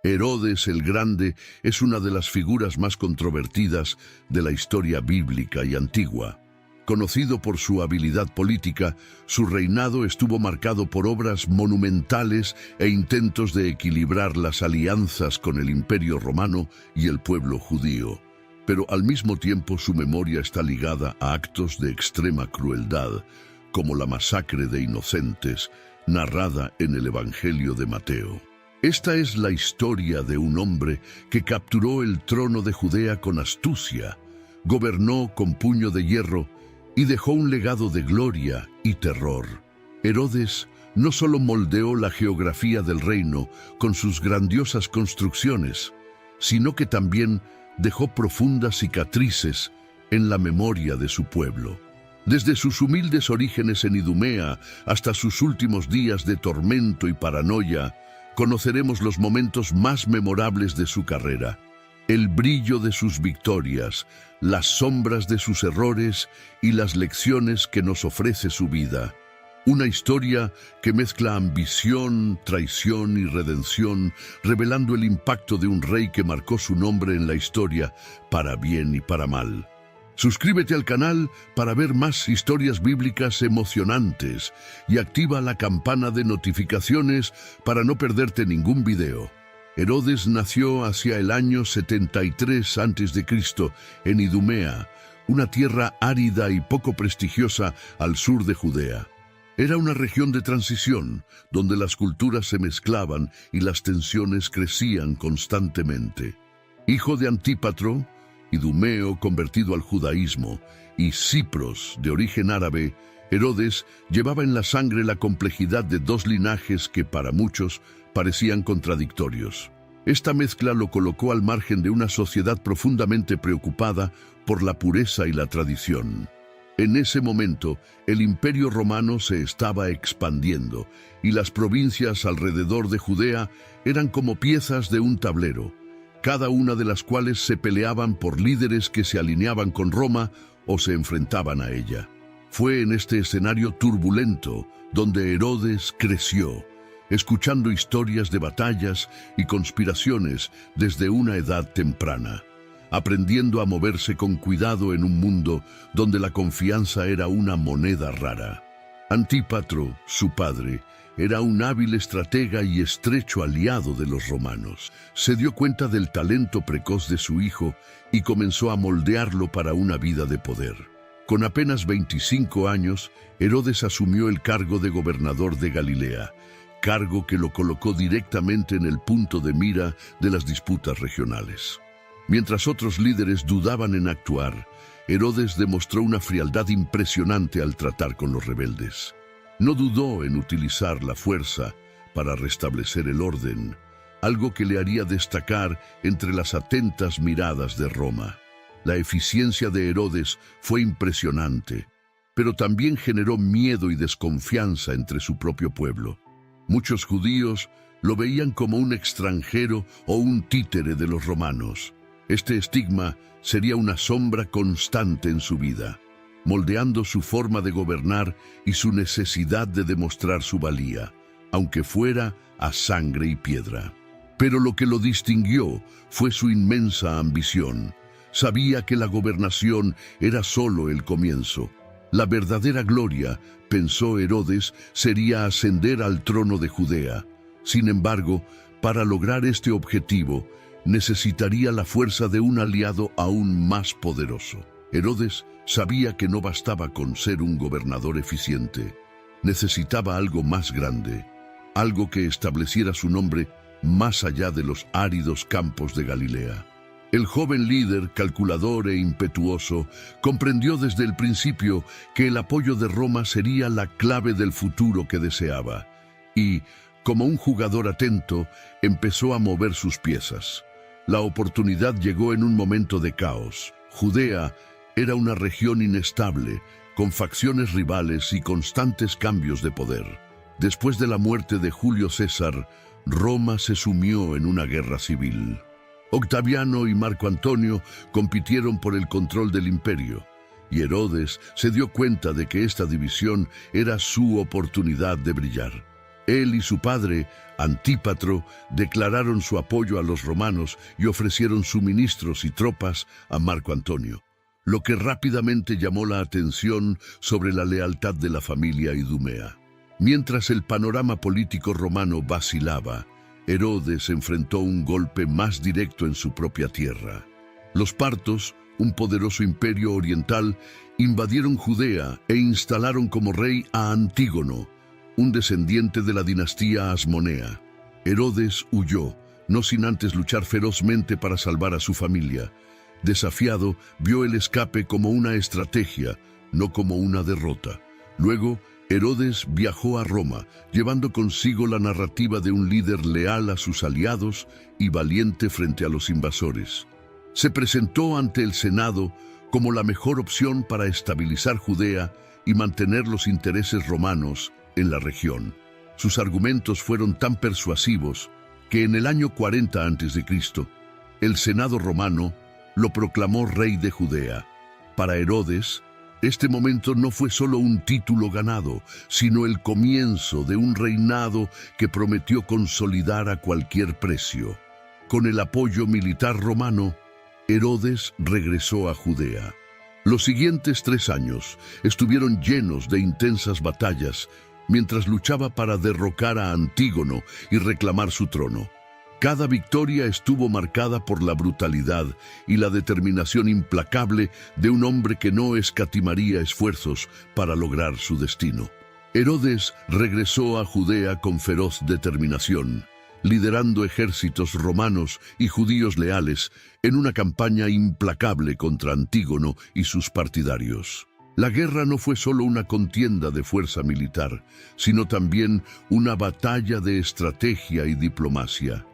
Herodes el Grande es una de las figuras más controvertidas de la historia bíblica y antigua. Conocido por su habilidad política, su reinado estuvo marcado por obras monumentales e intentos de equilibrar las alianzas con el Imperio Romano y el pueblo judío. Pero al mismo tiempo su memoria está ligada a actos de extrema crueldad, como la masacre de inocentes, narrada en el Evangelio de Mateo. Esta es la historia de un hombre que capturó el trono de Judea con astucia, gobernó con puño de hierro y dejó un legado de gloria y terror. Herodes no solo moldeó la geografía del reino con sus grandiosas construcciones, sino que también dejó profundas cicatrices en la memoria de su pueblo. Desde sus humildes orígenes en Idumea hasta sus últimos días de tormento y paranoia, conoceremos los momentos más memorables de su carrera, el brillo de sus victorias, las sombras de sus errores y las lecciones que nos ofrece su vida. Una historia que mezcla ambición, traición y redención, revelando el impacto de un rey que marcó su nombre en la historia, para bien y para mal. Suscríbete al canal para ver más historias bíblicas emocionantes y activa la campana de notificaciones para no perderte ningún video. Herodes nació hacia el año 73 a.C. en Idumea, una tierra árida y poco prestigiosa al sur de Judea. Era una región de transición, donde las culturas se mezclaban y las tensiones crecían constantemente. Hijo de Antípatro, Idumeo convertido al judaísmo, y Cipros, de origen árabe, Herodes llevaba en la sangre la complejidad de dos linajes que para muchos parecían contradictorios. Esta mezcla lo colocó al margen de una sociedad profundamente preocupada por la pureza y la tradición. En ese momento, el Imperio Romano se estaba expandiendo y las provincias alrededor de Judea eran como piezas de un tablero, cada una de las cuales se peleaban por líderes que se alineaban con Roma o se enfrentaban a ella. Fue en este escenario turbulento donde Herodes creció, escuchando historias de batallas y conspiraciones desde una edad temprana, aprendiendo a moverse con cuidado en un mundo donde la confianza era una moneda rara. Antípatro, su padre, era un hábil estratega y estrecho aliado de los romanos. Se dio cuenta del talento precoz de su hijo y comenzó a moldearlo para una vida de poder. Con apenas 25 años, Herodes asumió el cargo de gobernador de Galilea, cargo que lo colocó directamente en el punto de mira de las disputas regionales. Mientras otros líderes dudaban en actuar, Herodes demostró una frialdad impresionante al tratar con los rebeldes. No dudó en utilizar la fuerza para restablecer el orden, algo que le haría destacar entre las atentas miradas de Roma. La eficiencia de Herodes fue impresionante, pero también generó miedo y desconfianza entre su propio pueblo. Muchos judíos lo veían como un extranjero o un títere de los romanos. Este estigma sería una sombra constante en su vida, moldeando su forma de gobernar y su necesidad de demostrar su valía, aunque fuera a sangre y piedra. Pero lo que lo distinguió fue su inmensa ambición. Sabía que la gobernación era solo el comienzo. La verdadera gloria, pensó Herodes, sería ascender al trono de Judea. Sin embargo, para lograr este objetivo, necesitaría la fuerza de un aliado aún más poderoso. Herodes sabía que no bastaba con ser un gobernador eficiente. Necesitaba algo más grande, algo que estableciera su nombre más allá de los áridos campos de Galilea. El joven líder, calculador e impetuoso, comprendió desde el principio que el apoyo de Roma sería la clave del futuro que deseaba, y, como un jugador atento, empezó a mover sus piezas. La oportunidad llegó en un momento de caos. Judea era una región inestable, con facciones rivales y constantes cambios de poder. Después de la muerte de Julio César, Roma se sumió en una guerra civil. Octaviano y Marco Antonio compitieron por el control del imperio, y Herodes se dio cuenta de que esta división era su oportunidad de brillar. Él y su padre, Antípatro, declararon su apoyo a los romanos y ofrecieron suministros y tropas a Marco Antonio, lo que rápidamente llamó la atención sobre la lealtad de la familia Idumea. Mientras el panorama político romano vacilaba, Herodes enfrentó un golpe más directo en su propia tierra. Los partos, un poderoso imperio oriental, invadieron Judea e instalaron como rey a Antígono, un descendiente de la dinastía Asmonea. Herodes huyó, no sin antes luchar ferozmente para salvar a su familia. Desafiado, vio el escape como una estrategia, no como una derrota. Luego, Herodes viajó a Roma, llevando consigo la narrativa de un líder leal a sus aliados y valiente frente a los invasores. Se presentó ante el Senado como la mejor opción para estabilizar Judea y mantener los intereses romanos en la región. Sus argumentos fueron tan persuasivos que en el año 40 a.C., el Senado romano lo proclamó rey de Judea. Para Herodes, este momento no fue solo un título ganado, sino el comienzo de un reinado que prometió consolidar a cualquier precio. Con el apoyo militar romano, Herodes regresó a Judea. Los siguientes 3 años estuvieron llenos de intensas batallas mientras luchaba para derrocar a Antígono y reclamar su trono. Cada victoria estuvo marcada por la brutalidad y la determinación implacable de un hombre que no escatimaría esfuerzos para lograr su destino. Herodes regresó a Judea con feroz determinación, liderando ejércitos romanos y judíos leales en una campaña implacable contra Antígono y sus partidarios. La guerra no fue solo una contienda de fuerza militar, sino también una batalla de estrategia y diplomacia.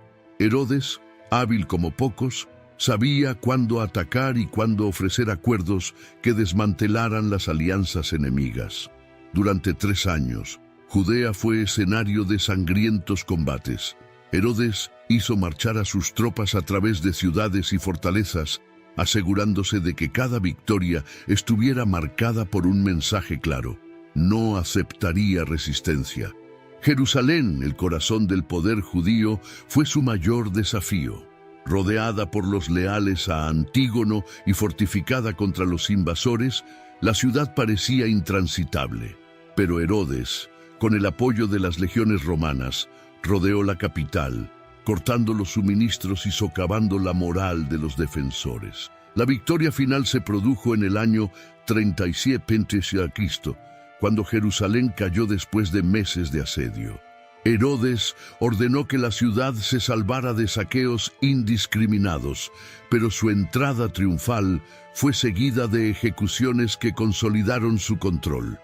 Herodes, hábil como pocos, sabía cuándo atacar y cuándo ofrecer acuerdos que desmantelaran las alianzas enemigas. Durante 3 años, Judea fue escenario de sangrientos combates. Herodes hizo marchar a sus tropas a través de ciudades y fortalezas, asegurándose de que cada victoria estuviera marcada por un mensaje claro: no aceptaría resistencia. Jerusalén, el corazón del poder judío, fue su mayor desafío. Rodeada por los leales a Antígono y fortificada contra los invasores, la ciudad parecía intransitable. Pero Herodes, con el apoyo de las legiones romanas, rodeó la capital, cortando los suministros y socavando la moral de los defensores. La victoria final se produjo en el año 37 a.C., cuando Jerusalén cayó después de meses de asedio. Herodes ordenó que la ciudad se salvara de saqueos indiscriminados, pero su entrada triunfal fue seguida de ejecuciones que consolidaron su control.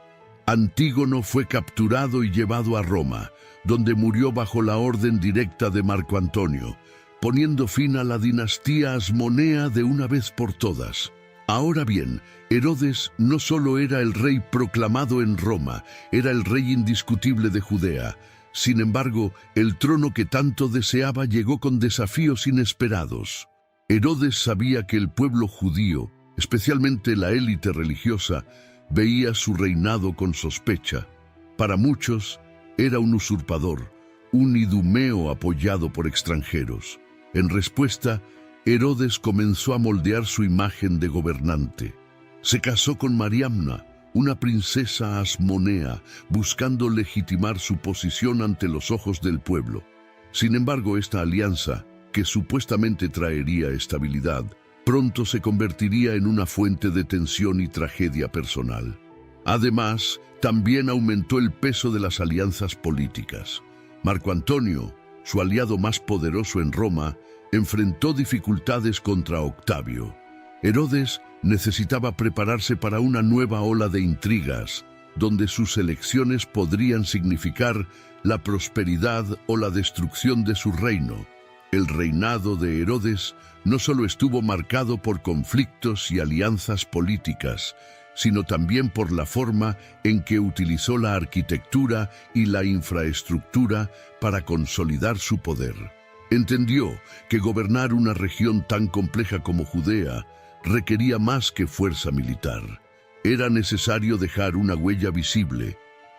Antígono fue capturado y llevado a Roma, donde murió bajo la orden directa de Marco Antonio, poniendo fin a la dinastía Asmonea de una vez por todas. Ahora bien, Herodes no solo era el rey proclamado en Roma, era el rey indiscutible de Judea. Sin embargo, el trono que tanto deseaba llegó con desafíos inesperados. Herodes sabía que el pueblo judío, especialmente la élite religiosa, veía su reinado con sospecha. Para muchos, era un usurpador, un idumeo apoyado por extranjeros. En respuesta, Herodes comenzó a moldear su imagen de gobernante. Se casó con Mariamna, una princesa asmonea, buscando legitimar su posición ante los ojos del pueblo. Sin embargo, esta alianza, que supuestamente traería estabilidad, pronto se convertiría en una fuente de tensión y tragedia personal. Además, también aumentó el peso de las alianzas políticas. Marco Antonio, su aliado más poderoso en Roma, enfrentó dificultades contra Octavio. Herodes necesitaba prepararse para una nueva ola de intrigas, donde sus elecciones podrían significar la prosperidad o la destrucción de su reino. El reinado de Herodes no solo estuvo marcado por conflictos y alianzas políticas, sino también por la forma en que utilizó la arquitectura y la infraestructura para consolidar su poder. Entendió que gobernar una región tan compleja como Judea requería más que fuerza militar. Era necesario dejar una huella visible,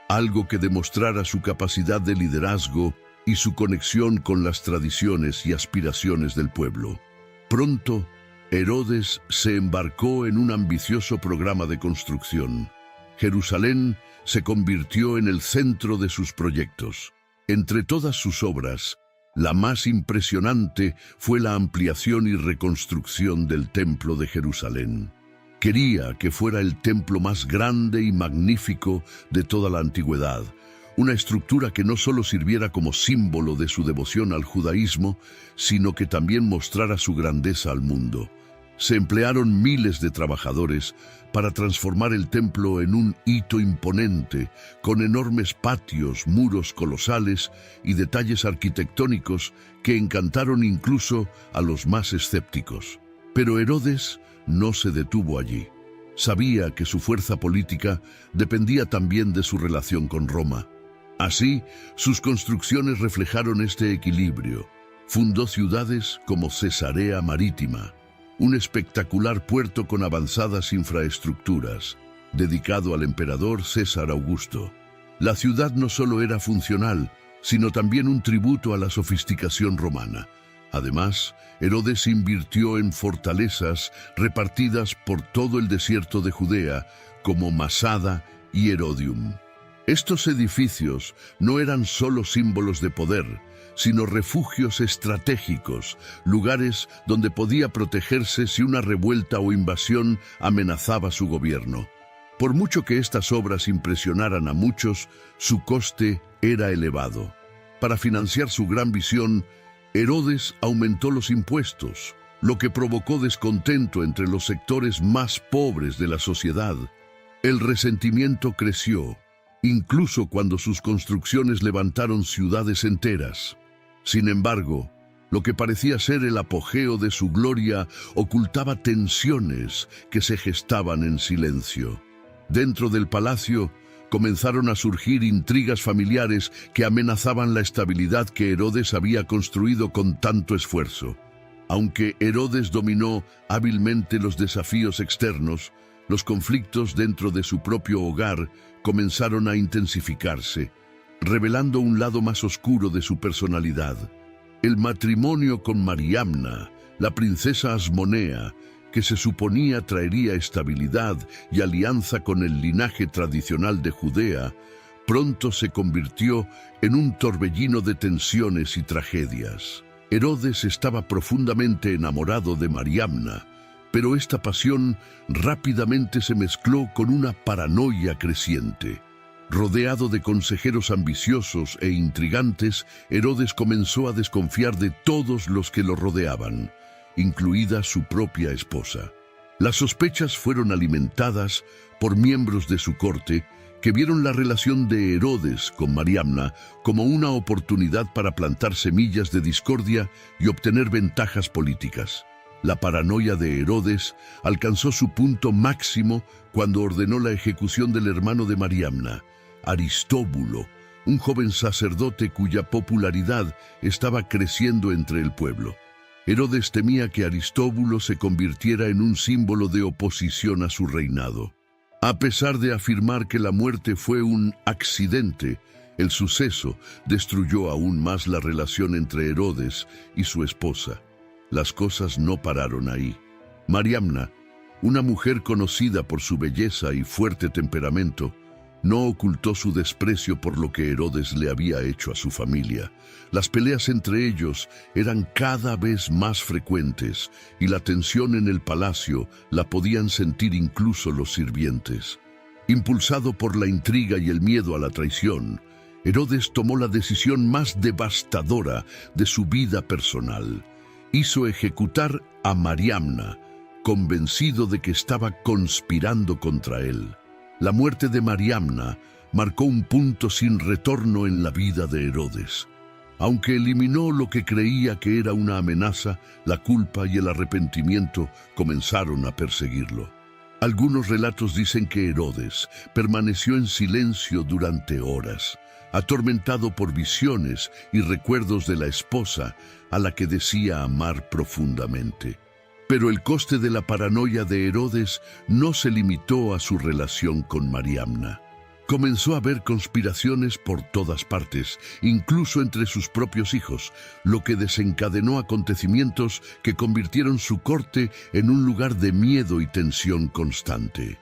algo que demostrara su capacidad de liderazgo y su conexión con las tradiciones y aspiraciones del pueblo. Pronto, Herodes se embarcó en un ambicioso programa de construcción. Jerusalén se convirtió en el centro de sus proyectos. Entre todas sus obras, la más impresionante fue la ampliación y reconstrucción del Templo de Jerusalén. Quería que fuera el templo más grande y magnífico de toda la antigüedad, una estructura que no solo sirviera como símbolo de su devoción al judaísmo, sino que también mostrara su grandeza al mundo. Se emplearon miles de trabajadores para transformar el templo en un hito imponente, con enormes patios, muros colosales y detalles arquitectónicos que encantaron incluso a los más escépticos. Pero Herodes no se detuvo allí. Sabía que su fuerza política dependía también de su relación con Roma. Así, sus construcciones reflejaron este equilibrio. Fundó ciudades como Cesarea Marítima, un espectacular puerto con avanzadas infraestructuras, dedicado al emperador César Augusto. La ciudad no solo era funcional, sino también un tributo a la sofisticación romana. Además, Herodes invirtió en fortalezas repartidas por todo el desierto de Judea, como Masada y Herodium. Estos edificios no eran solo símbolos de poder, sino refugios estratégicos, lugares donde podía protegerse si una revuelta o invasión amenazaba su gobierno. Por mucho que estas obras impresionaran a muchos, su coste era elevado. Para financiar su gran visión, Herodes aumentó los impuestos, lo que provocó descontento entre los sectores más pobres de la sociedad. El resentimiento creció, incluso cuando sus construcciones levantaron ciudades enteras. Sin embargo, lo que parecía ser el apogeo de su gloria ocultaba tensiones que se gestaban en silencio. Dentro del palacio comenzaron a surgir intrigas familiares que amenazaban la estabilidad que Herodes había construido con tanto esfuerzo. Aunque Herodes dominó hábilmente los desafíos externos, los conflictos dentro de su propio hogar comenzaron a intensificarse, revelando un lado más oscuro de su personalidad. El matrimonio con Mariamna, la princesa Asmonea, que se suponía traería estabilidad y alianza con el linaje tradicional de Judea, pronto se convirtió en un torbellino de tensiones y tragedias. Herodes estaba profundamente enamorado de Mariamna, pero esta pasión rápidamente se mezcló con una paranoia creciente. Rodeado de consejeros ambiciosos e intrigantes, Herodes comenzó a desconfiar de todos los que lo rodeaban, incluida su propia esposa. Las sospechas fueron alimentadas por miembros de su corte que vieron la relación de Herodes con Mariamna como una oportunidad para plantar semillas de discordia y obtener ventajas políticas. La paranoia de Herodes alcanzó su punto máximo cuando ordenó la ejecución del hermano de Mariamna, Aristóbulo, un joven sacerdote cuya popularidad estaba creciendo entre el pueblo. Herodes temía que Aristóbulo se convirtiera en un símbolo de oposición a su reinado. A pesar de afirmar que la muerte fue un accidente, el suceso destruyó aún más la relación entre Herodes y su esposa. Las cosas no pararon ahí. Mariamna, una mujer conocida por su belleza y fuerte temperamento, no ocultó su desprecio por lo que Herodes le había hecho a su familia. Las peleas entre ellos eran cada vez más frecuentes y la tensión en el palacio la podían sentir incluso los sirvientes. Impulsado por la intriga y el miedo a la traición, Herodes tomó la decisión más devastadora de su vida personal. Hizo ejecutar a Mariamna, convencido de que estaba conspirando contra él. La muerte de Mariamna marcó un punto sin retorno en la vida de Herodes. Aunque eliminó lo que creía que era una amenaza, la culpa y el arrepentimiento comenzaron a perseguirlo. Algunos relatos dicen que Herodes permaneció en silencio durante horas, atormentado por visiones y recuerdos de la esposa a la que decía amar profundamente. Pero el coste de la paranoia de Herodes no se limitó a su relación con Mariamna. Comenzó a ver conspiraciones por todas partes, incluso entre sus propios hijos, lo que desencadenó acontecimientos que convirtieron su corte en un lugar de miedo y tensión constante.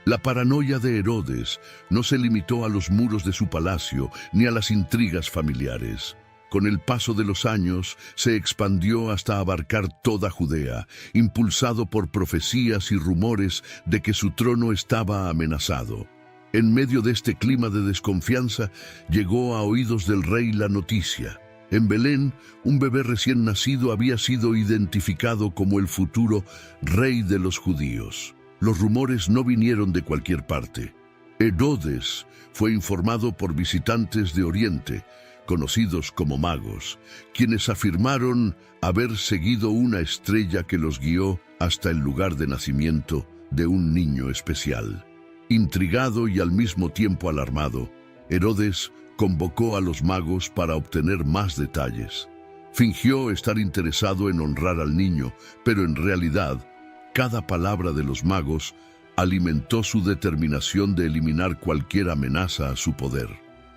La paranoia de Herodes no se limitó a los muros de su palacio ni a las intrigas familiares. Con el paso de los años, se expandió hasta abarcar toda Judea, impulsado por profecías y rumores de que su trono estaba amenazado. En medio de este clima de desconfianza, llegó a oídos del rey la noticia. En Belén, un bebé recién nacido había sido identificado como el futuro rey de los judíos. Los rumores no vinieron de cualquier parte. Herodes fue informado por visitantes de Oriente, conocidos como magos, quienes afirmaron haber seguido una estrella que los guió hasta el lugar de nacimiento de un niño especial. Intrigado y al mismo tiempo alarmado, Herodes convocó a los magos para obtener más detalles. Fingió estar interesado en honrar al niño, pero en realidad, cada palabra de los magos alimentó su determinación de eliminar cualquier amenaza a su poder.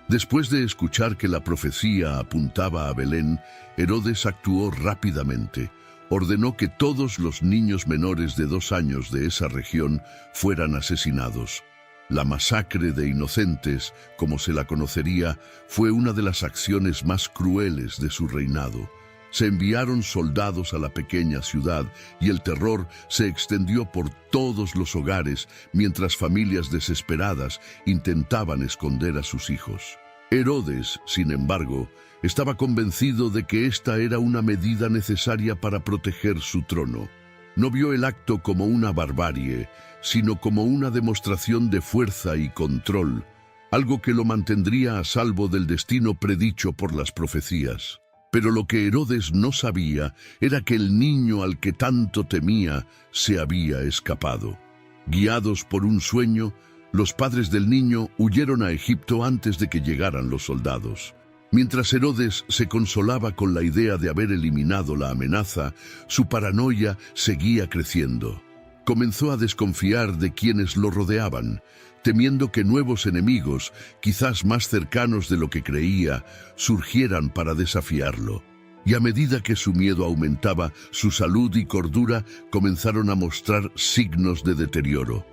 Después de escuchar que la profecía apuntaba a Belén, Herodes actuó rápidamente. Ordenó que todos los niños menores de 2 años de esa región fueran asesinados. La masacre de inocentes, como se la conocería, fue una de las acciones más crueles de su reinado. Se enviaron soldados a la pequeña ciudad y el terror se extendió por todos los hogares mientras familias desesperadas intentaban esconder a sus hijos. Herodes, sin embargo, estaba convencido de que esta era una medida necesaria para proteger su trono. No vio el acto como una barbarie, sino como una demostración de fuerza y control, algo que lo mantendría a salvo del destino predicho por las profecías. Pero lo que Herodes no sabía era que el niño al que tanto temía se había escapado. Guiados por un sueño, los padres del niño huyeron a Egipto antes de que llegaran los soldados. Mientras Herodes se consolaba con la idea de haber eliminado la amenaza, su paranoia seguía creciendo. Comenzó a desconfiar de quienes lo rodeaban, temiendo que nuevos enemigos, quizás más cercanos de lo que creía, surgieran para desafiarlo. Y a medida que su miedo aumentaba, su salud y cordura comenzaron a mostrar signos de deterioro.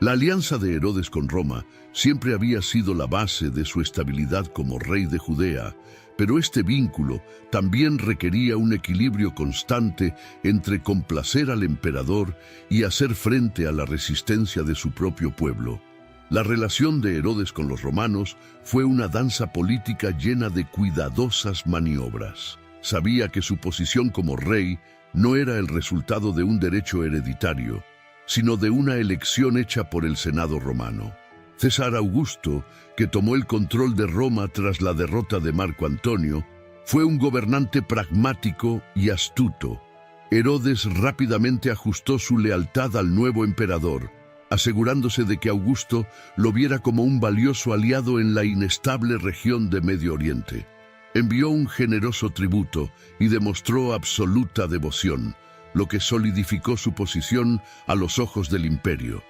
La alianza de Herodes con Roma siempre había sido la base de su estabilidad como rey de Judea, pero este vínculo también requería un equilibrio constante entre complacer al emperador y hacer frente a la resistencia de su propio pueblo. La relación de Herodes con los romanos fue una danza política llena de cuidadosas maniobras. Sabía que su posición como rey no era el resultado de un derecho hereditario, sino de una elección hecha por el Senado romano. César Augusto, que tomó el control de Roma tras la derrota de Marco Antonio, fue un gobernante pragmático y astuto. Herodes rápidamente ajustó su lealtad al nuevo emperador, asegurándose de que Augusto lo viera como un valioso aliado en la inestable región de Medio Oriente. Envió un generoso tributo y demostró absoluta devoción, lo que solidificó su posición a los ojos del imperio.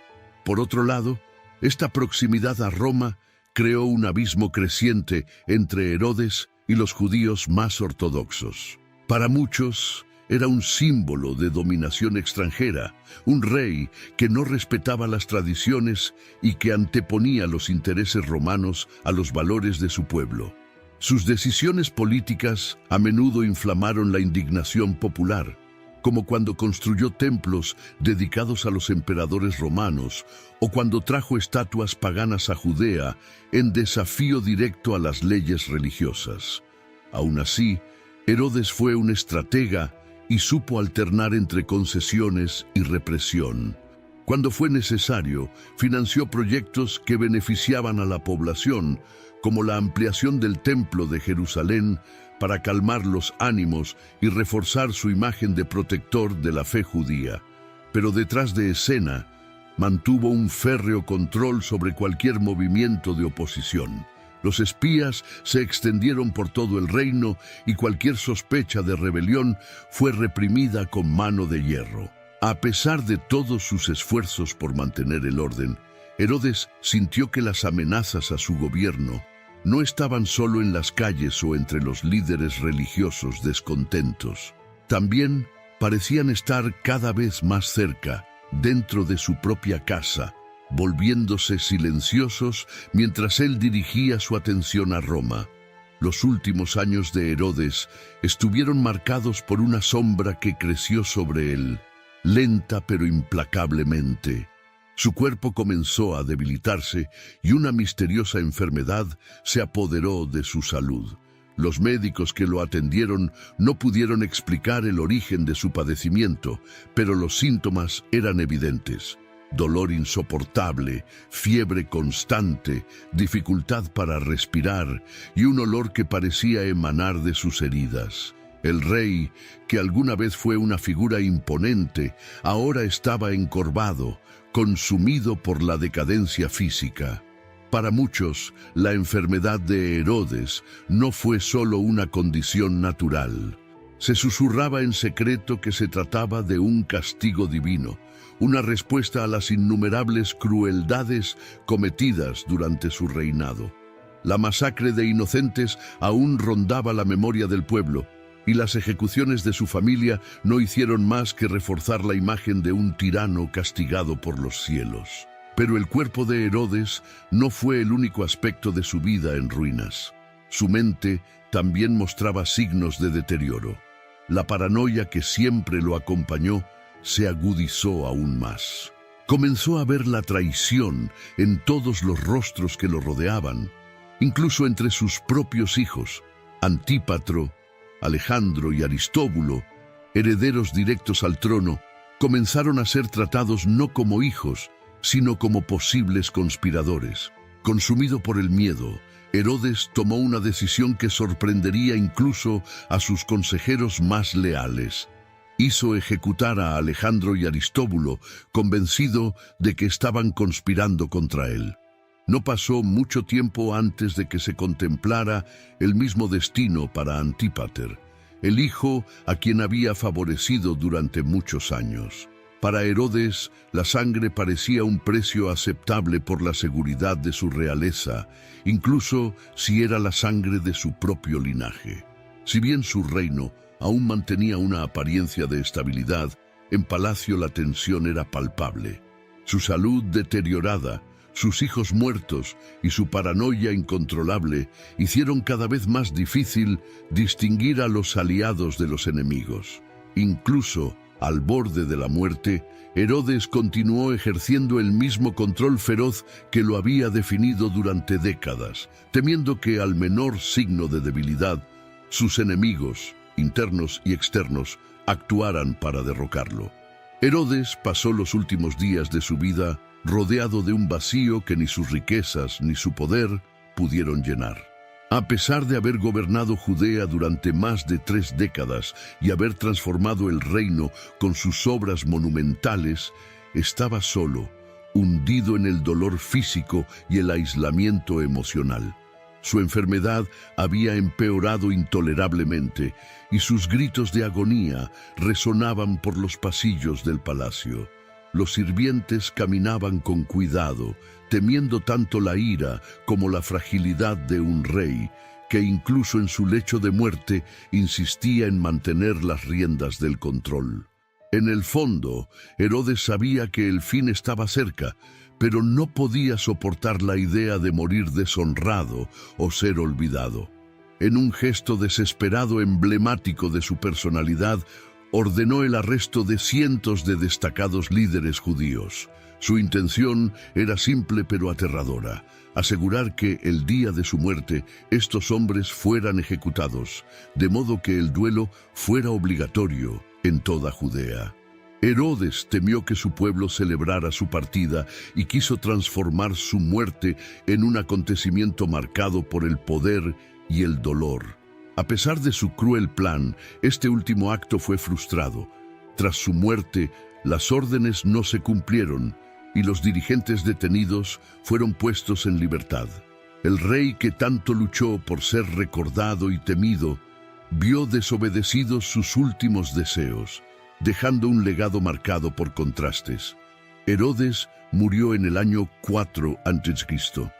Por otro lado, esta proximidad a Roma creó un abismo creciente entre Herodes y los judíos más ortodoxos. Para muchos, era un símbolo de dominación extranjera, un rey que no respetaba las tradiciones y que anteponía los intereses romanos a los valores de su pueblo. Sus decisiones políticas a menudo inflamaron la indignación popular, como cuando construyó templos dedicados a los emperadores romanos o cuando trajo estatuas paganas a Judea en desafío directo a las leyes religiosas. Aún así, Herodes fue un estratega y supo alternar entre concesiones y represión. Cuando fue necesario, financió proyectos que beneficiaban a la población, como la ampliación del Templo de Jerusalén, para calmar los ánimos y reforzar su imagen de protector de la fe judía. Pero detrás de escena, mantuvo un férreo control sobre cualquier movimiento de oposición. Los espías se extendieron por todo el reino y cualquier sospecha de rebelión fue reprimida con mano de hierro. A pesar de todos sus esfuerzos por mantener el orden, Herodes sintió que las amenazas a su gobierno no estaban solo en las calles o entre los líderes religiosos descontentos. También parecían estar cada vez más cerca, dentro de su propia casa, volviéndose silenciosos mientras él dirigía su atención a Roma. Los últimos años de Herodes estuvieron marcados por una sombra que creció sobre él, lenta pero implacablemente. Su cuerpo comenzó a debilitarse y una misteriosa enfermedad se apoderó de su salud. Los médicos que lo atendieron no pudieron explicar el origen de su padecimiento, pero los síntomas eran evidentes. Dolor insoportable, fiebre constante, dificultad para respirar y un olor que parecía emanar de sus heridas. El rey, que alguna vez fue una figura imponente, ahora estaba encorvado, consumido por la decadencia física. Para muchos, la enfermedad de Herodes no fue solo una condición natural. Se susurraba en secreto que se trataba de un castigo divino, una respuesta a las innumerables crueldades cometidas durante su reinado. La masacre de inocentes aún rondaba la memoria del pueblo, y las ejecuciones de su familia no hicieron más que reforzar la imagen de un tirano castigado por los cielos. Pero el cuerpo de Herodes no fue el único aspecto de su vida en ruinas. Su mente también mostraba signos de deterioro. La paranoia que siempre lo acompañó se agudizó aún más. Comenzó a ver la traición en todos los rostros que lo rodeaban, incluso entre sus propios hijos. Antípatro, Alejandro y Aristóbulo, herederos directos al trono, comenzaron a ser tratados no como hijos, sino como posibles conspiradores. Consumido por el miedo, Herodes tomó una decisión que sorprendería incluso a sus consejeros más leales. Hizo ejecutar a Alejandro y Aristóbulo, convencido de que estaban conspirando contra él. No pasó mucho tiempo antes de que se contemplara el mismo destino para Antípater, el hijo a quien había favorecido durante muchos años. Para Herodes, la sangre parecía un precio aceptable por la seguridad de su realeza, incluso si era la sangre de su propio linaje. Si bien su reino aún mantenía una apariencia de estabilidad, en palacio la tensión era palpable. Su salud deteriorada, sus hijos muertos y su paranoia incontrolable hicieron cada vez más difícil distinguir a los aliados de los enemigos. Incluso al borde de la muerte, Herodes continuó ejerciendo el mismo control feroz que lo había definido durante décadas, temiendo que al menor signo de debilidad, sus enemigos, internos y externos, actuaran para derrocarlo. Herodes pasó los últimos días de su vida rodeado de un vacío que ni sus riquezas ni su poder pudieron llenar. A pesar de haber gobernado Judea durante más de 3 décadas y haber transformado el reino con sus obras monumentales, estaba solo, hundido en el dolor físico y el aislamiento emocional. Su enfermedad había empeorado intolerablemente y sus gritos de agonía resonaban por los pasillos del palacio. Los sirvientes caminaban con cuidado, temiendo tanto la ira como la fragilidad de un rey, que incluso en su lecho de muerte insistía en mantener las riendas del control. En el fondo, Herodes sabía que el fin estaba cerca, pero no podía soportar la idea de morir deshonrado o ser olvidado. En un gesto desesperado emblemático de su personalidad, ordenó el arresto de cientos de destacados líderes judíos. Su intención era simple pero aterradora: asegurar que el día de su muerte estos hombres fueran ejecutados, de modo que el duelo fuera obligatorio en toda Judea. Herodes temió que su pueblo celebrara su partida y quiso transformar su muerte en un acontecimiento marcado por el poder y el dolor. A pesar de su cruel plan, este último acto fue frustrado. Tras su muerte, las órdenes no se cumplieron y los dirigentes detenidos fueron puestos en libertad. El rey que tanto luchó por ser recordado y temido, vio desobedecidos sus últimos deseos, dejando un legado marcado por contrastes. Herodes murió en el año 4 a.C.,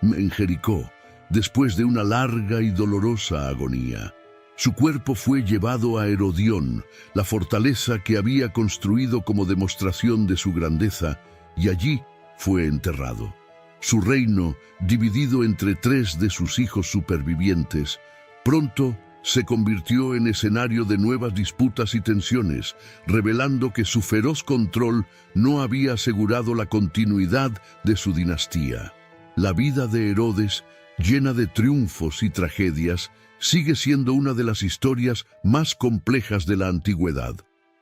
en Jericó, después de una larga y dolorosa agonía. Su cuerpo fue llevado a Herodión, la fortaleza que había construido como demostración de su grandeza, y allí fue enterrado. Su reino, dividido entre 3 de sus hijos supervivientes, pronto se convirtió en escenario de nuevas disputas y tensiones, revelando que su feroz control no había asegurado la continuidad de su dinastía. La vida de Herodes, llena de triunfos y tragedias, sigue siendo una de las historias más complejas de la antigüedad.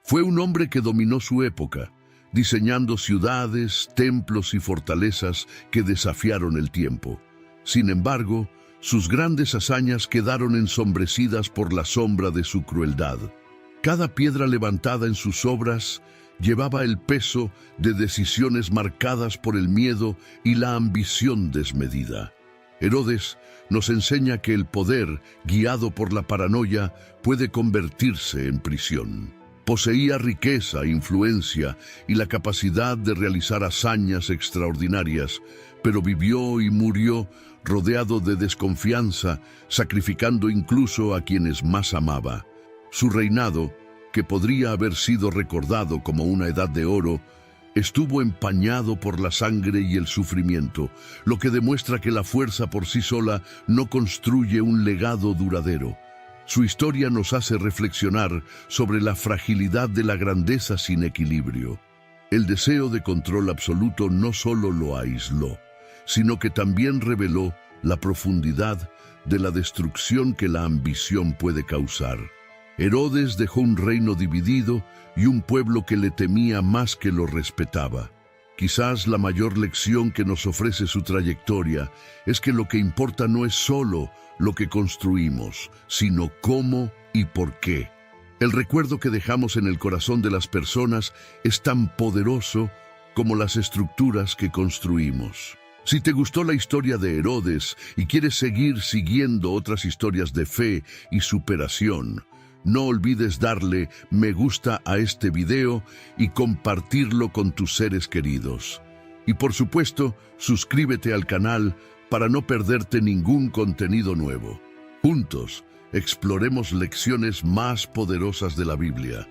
Fue un hombre que dominó su época, diseñando ciudades, templos y fortalezas que desafiaron el tiempo. Sin embargo, sus grandes hazañas quedaron ensombrecidas por la sombra de su crueldad. Cada piedra levantada en sus obras llevaba el peso de decisiones marcadas por el miedo y la ambición desmedida. Herodes nos enseña que el poder, guiado por la paranoia, puede convertirse en prisión. Poseía riqueza, influencia y la capacidad de realizar hazañas extraordinarias, pero vivió y murió rodeado de desconfianza, sacrificando incluso a quienes más amaba. Su reinado, que podría haber sido recordado como una edad de oro, estuvo empañado por la sangre y el sufrimiento, lo que demuestra que la fuerza por sí sola no construye un legado duradero. Su historia nos hace reflexionar sobre la fragilidad de la grandeza sin equilibrio. El deseo de control absoluto no solo lo aisló, sino que también reveló la profundidad de la destrucción que la ambición puede causar. Herodes dejó un reino dividido y un pueblo que le temía más que lo respetaba. Quizás la mayor lección que nos ofrece su trayectoria es que lo que importa no es solo lo que construimos, sino cómo y por qué. El recuerdo que dejamos en el corazón de las personas es tan poderoso como las estructuras que construimos. Si te gustó la historia de Herodes y quieres seguir siguiendo otras historias de fe y superación, no olvides darle me gusta a este video y compartirlo con tus seres queridos. Y por supuesto, suscríbete al canal para no perderte ningún contenido nuevo. Juntos, exploremos lecciones más poderosas de la Biblia.